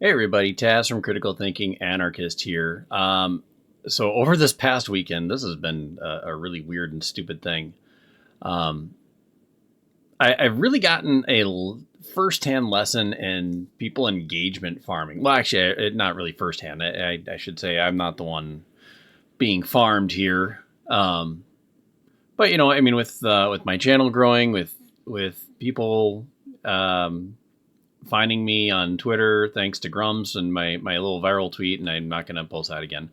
Hey everybody, Taz from Critical Thinking Anarchist here. So over this past weekend, this has been a really weird and stupid thing. Um, I've really gotten a firsthand lesson in people engagement farming. Well, actually, not really firsthand. I should say I'm not the one being farmed here. But I mean, with my channel growing, with people finding me on Twitter thanks to Grumps and my little viral tweet, and I'm not going to post that again.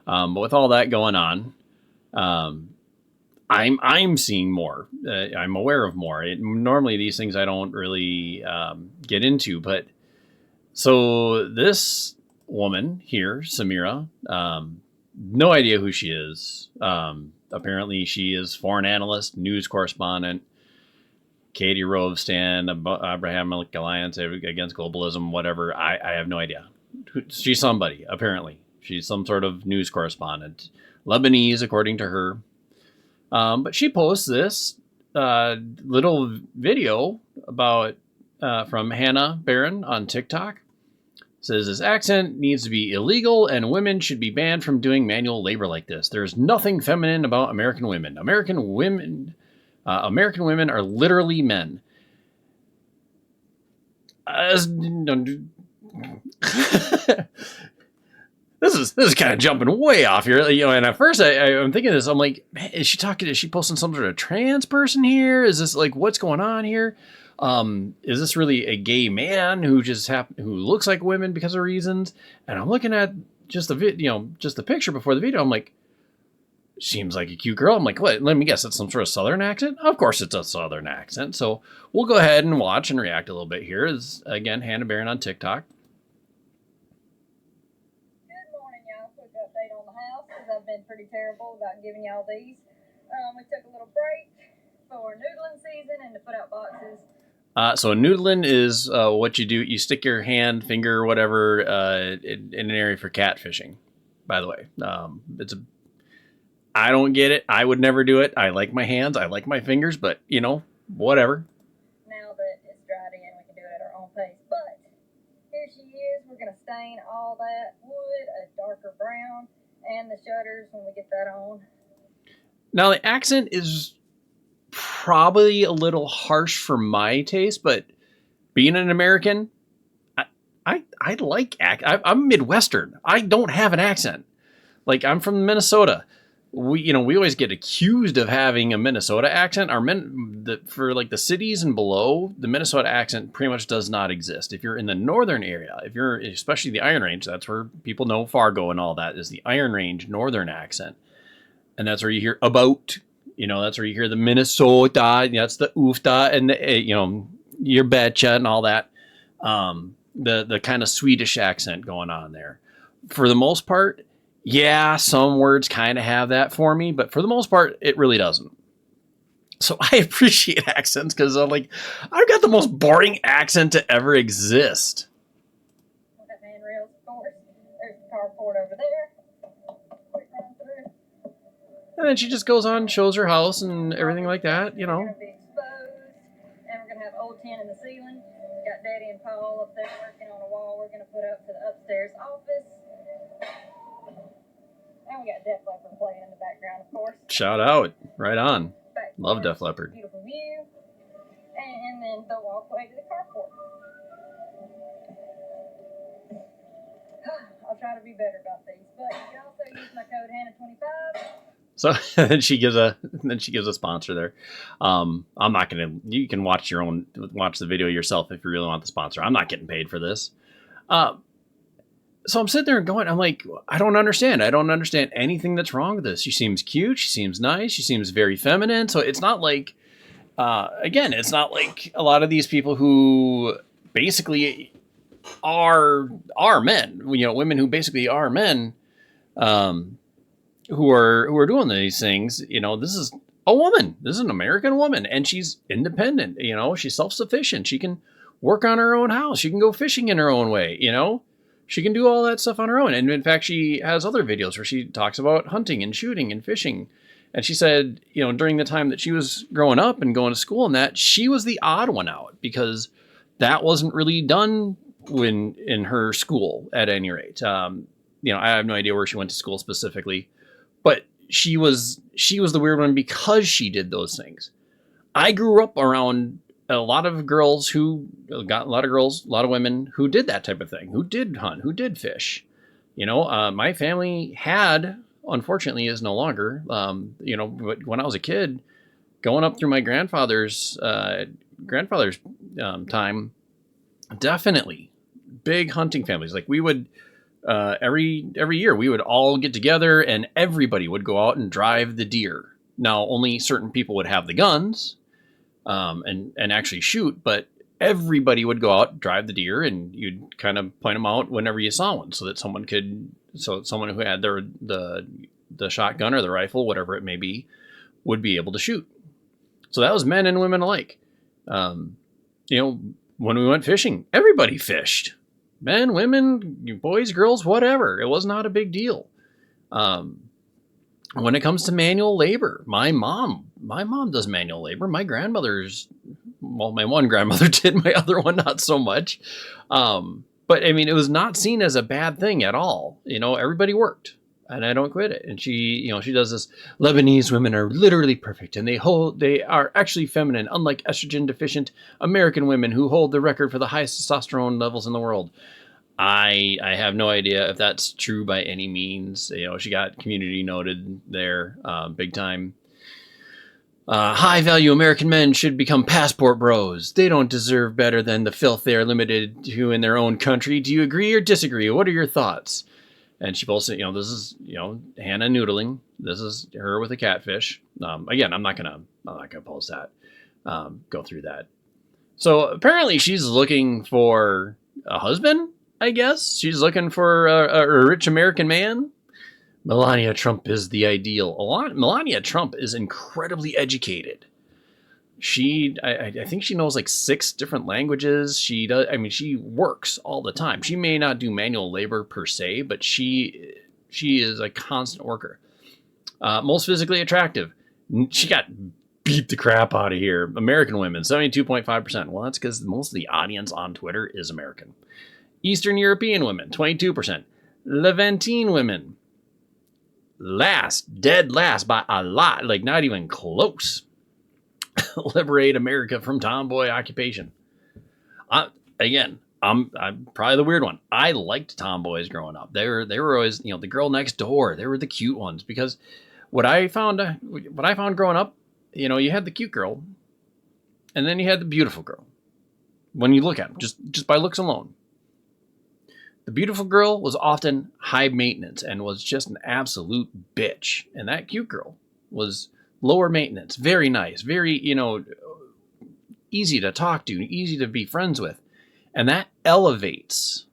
But with all that going on, um, I'm seeing more. I'm aware of more. Normally, these things I don't really get into, but so this woman here, Samirah, no idea who she is. Apparently, she is foreign analyst, news correspondent, Katie Rove stand, Abrahamic Alliance against globalism, whatever. I have no idea. She's somebody, apparently. She's some sort of news correspondent. Lebanese, according to her. But she posts this little video about from Hannah Barron on TikTok. Says this accent needs to be illegal and women should be banned from doing manual labor like this. There's nothing feminine about American women. American women are literally men. This is kind of jumping way off here, And at first, I'm thinking this. I'm like, man, is she talking? Is she posting some sort of trans person here? Is this like what's going on here? Is this really a gay man who who looks like women because of reasons? And I'm looking at just just the picture before the video. I'm like, seems like a cute girl. I'm like, what? Let me guess, it's some sort of Southern accent? Of course it's a Southern accent. So we'll go ahead and watch and react a little bit here. Is again Hannah Barron on TikTok. Good morning, y'all. Quick update on the house because I've been pretty terrible about giving y'all these. We took a little break for noodling season and to put out boxes. So noodling is what you do. You stick your hand, finger, whatever, in an area for catfishing. By the way, I don't get it. I would never do it. I like my hands. I like my fingers, but whatever. Now that it's dried in, we can do it at our own pace. But here she is. We're going to stain all that wood a darker brown and the shutters when we get that on. Now the accent is probably a little harsh for my taste, but being an American, I like I'm Midwestern. I don't have an accent. Like I'm from Minnesota. We always get accused of having a Minnesota accent. For like the cities and below, the Minnesota accent pretty much does not exist. If you're in the northern area, especially the Iron Range, that's where people know Fargo and all that is the Iron Range northern accent, and that's where you hear about. That's where you hear the Minnesota. That's the oofta and the your betcha and all that. The kind of Swedish accent going on there. For the most part. Yeah, some words kind of have that for me, but for the most part, it really doesn't. So I appreciate accents because I'm like, I've got the most boring accent to ever exist. With that handrails, of course. There's the carport over there. Quick run through. And then she just goes on, shows her house and everything like that, We're going to be exposed, and we're going to have old tin in the ceiling. We got Daddy and Paul up there working on a wall we're going to put up to the upstairs office. And we got Def Leppard playing in the background, of course. Shout out. Right on. Love Def Leppard. Beautiful view. And then the walkway to the carport. I'll try to be better about these. But you can also use my code Hannah25. So then she gives a sponsor there. I'm not gonna. You can watch the video yourself if you really want the sponsor. I'm not getting paid for this. So I'm sitting there going, I'm like, I don't understand. I don't understand anything that's wrong with this. She seems cute. She seems nice. She seems very feminine. So it's not like, it's not like a lot of these people who basically are men. Women who basically are men, who are doing these things. This is a woman. This is an American woman, and she's independent. She's self-sufficient. She can work on her own house. She can go fishing in her own way. She can do all that stuff on her own. And in fact, she has other videos where she talks about hunting and shooting and fishing. And she said, during the time that she was growing up and going to school and that, she was the odd one out because that wasn't really done when in her school, at any rate. I have no idea where she went to school specifically, but she was the weird one because she did those things. I grew up around a lot of girls who got a lot of girls, a lot of women who did that type of thing, who did hunt, who did fish. My family had, unfortunately, is no longer. But when I was a kid, going up through my grandfather's time, definitely big hunting families. Like we would every year we would all get together and everybody would go out and drive the deer. Now only certain people would have the guns and actually shoot, but everybody would go out, drive the deer, and you'd kind of point them out whenever you saw one, so that someone who had the shotgun or the rifle, whatever it may be, would be able to shoot. So that was men and women alike. When we went fishing, everybody fished. Men, women, boys, girls, whatever. It was not a big deal. When it comes to manual labor, my mom does manual labor. My one grandmother did, my other one not so much. But I mean, it was not seen as a bad thing at all. Everybody worked, and I don't quit it. And she does this. Lebanese women are literally perfect, and they are actually feminine, unlike estrogen deficient American women who hold the record for the highest testosterone levels in the world. I have no idea if that's true by any means. She got community noted there, big time. High value American men should become passport bros. They don't deserve better than the filth they are limited to in their own country. Do you agree or disagree? What are your thoughts? And she posted, this is, Hannah noodling. This is her with a catfish. Again, I'm not gonna post that. Go through that. So apparently she's looking for a husband. I guess she's looking for a rich American man. Melania Trump is the ideal. Melania Trump is incredibly educated. I think she knows like 6 different languages. She does. I mean, she works all the time. She may not do manual labor per se, but she is a constant worker. Most physically attractive. She got beat the crap out of here. American women, 72.5%. Well, that's because most of the audience on Twitter is American. Eastern European women, 22%. Levantine women, dead last by a lot, like not even close. Liberate America from tomboy occupation. I'm probably the weird one. I liked tomboys growing up. They were always, the girl next door. They were the cute ones, because what I found growing up, you had the cute girl, and then you had the beautiful girl. When you look at them, just by looks alone. The beautiful girl was often high maintenance and was just an absolute bitch. And that cute girl was lower maintenance, very nice, very, easy to talk to, easy to be friends with. And that elevates,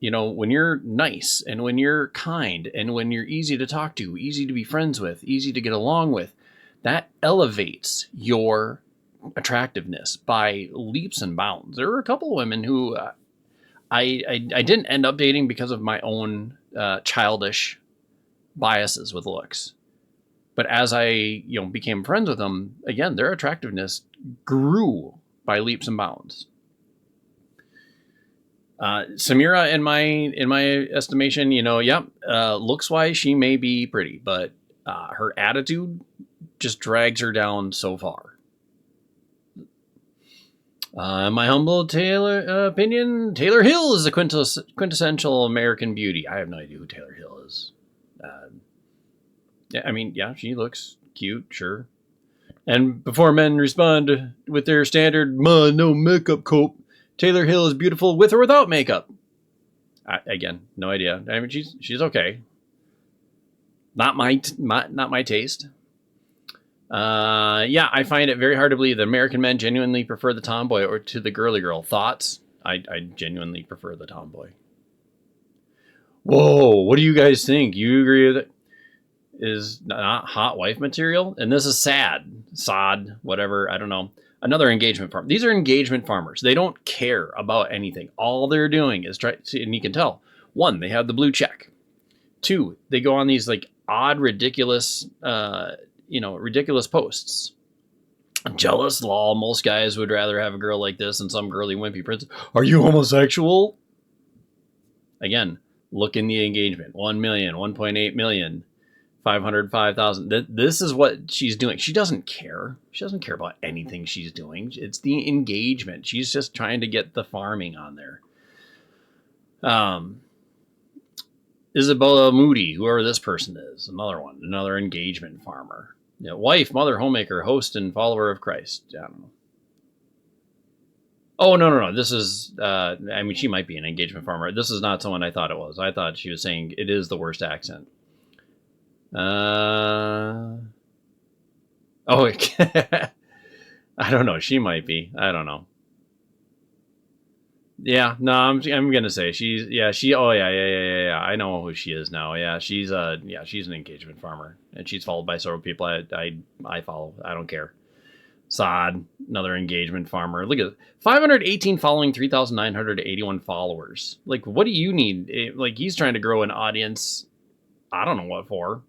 when you're nice and when you're kind and when you're easy to talk to, easy to be friends with, easy to get along with, that elevates your attractiveness by leaps and bounds. There were a couple of women who I didn't end up dating because of my own childish biases with looks. But as I became friends with them, again, their attractiveness grew by leaps and bounds. Samirah, in my estimation, looks wise, she may be pretty, but her attitude just drags her down so far. My humble opinion, Taylor Hill is a quintessential American beauty. I have no idea who Taylor Hill is. She looks cute, sure. And before men respond with their standard no makeup cope, Taylor Hill is beautiful with or without makeup. Again, no idea. I mean, she's okay. Not my taste. I find it very hard to believe that American men genuinely prefer the tomboy or to the girly girl. Thoughts? I genuinely prefer the tomboy. Whoa, what do you guys think? You agree with it? Is not hot wife material? And this is saad, whatever, I don't know. Another engagement farm. These are engagement farmers. They don't care about anything. All they're doing is try, and you can tell. 1, they have the blue check. 2, they go on these like odd, ridiculous posts. Jealous law. Most guys would rather have a girl like this than some girly wimpy princess. Are you homosexual? Again, look in the engagement. 1 million, 1.8 million, 505,000. This is what she's doing. She doesn't care. She doesn't care about anything she's doing. It's the engagement. She's just trying to get the farming on there. Isabella Moody, whoever this person is, another one, another engagement farmer. Wife, mother, homemaker, host, and follower of Christ. I don't know. Oh, no. This is, she might be an engagement farmer. This is not someone I thought it was. I thought she was saying it is the worst accent. I don't know. She might be. I don't know. Yeah, no, I'm gonna say oh yeah. I know who she is now. Yeah, she's an engagement farmer, and she's followed by several people I follow. I don't care. Saad, another engagement farmer. Look at 518 following, 3,981 followers. Like, what do you need? Like, he's trying to grow an audience. I don't know what for.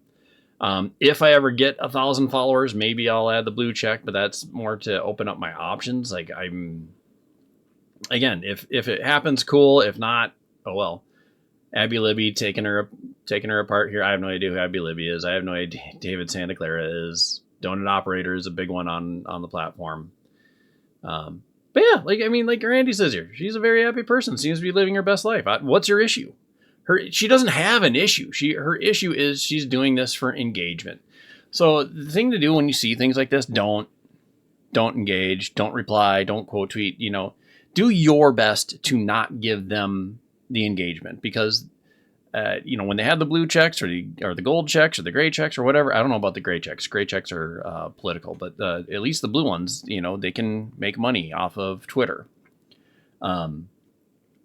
If I ever get 1,000 followers, maybe I'll add the blue check, but that's more to open up my options. Like, again, if it happens, cool. If not, oh well. Abby Libby taking her apart here. I have no idea who Abby Libby is. I have no idea who David Santa Clara is. Donut Operator is a big one on the platform. But yeah, like Randy says here, she's a very happy person. Seems to be living her best life. What's your issue? She doesn't have an issue. Her issue is she's doing this for engagement. So the thing to do when you see things like this, don't engage, don't reply, don't quote tweet. Do your best to not give them the engagement, because when they have the blue checks or the gold checks or the gray checks or whatever. I don't know about the gray checks. Gray checks are political, but at least the blue ones, they can make money off of Twitter.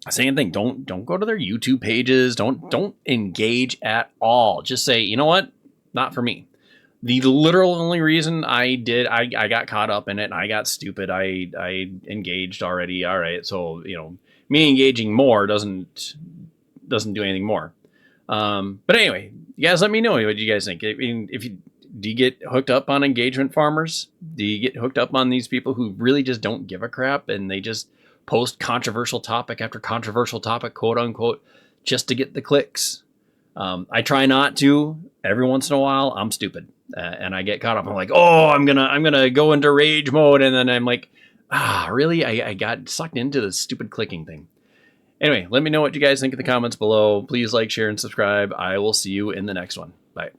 Same thing. Don't go to their YouTube pages. Don't engage at all. Just say, you know what? Not for me. The literal only reason I got caught up in it and I got stupid. I engaged already. All right. So, me engaging more doesn't do anything more. But anyway, you guys let me know what you guys think. I mean, do you get hooked up on engagement farmers? Do you get hooked up on these people who really just don't give a crap and they just post controversial topic after controversial topic, quote unquote, just to get the clicks? I try not to. Every once in a while, I'm stupid and I get caught up. I'm like, oh, I'm gonna go into rage mode, and then I'm like, really? I got sucked into this stupid clicking thing. Anyway, let me know what you guys think in the comments below. Please like, share, and subscribe. I will see you in the next one. Bye.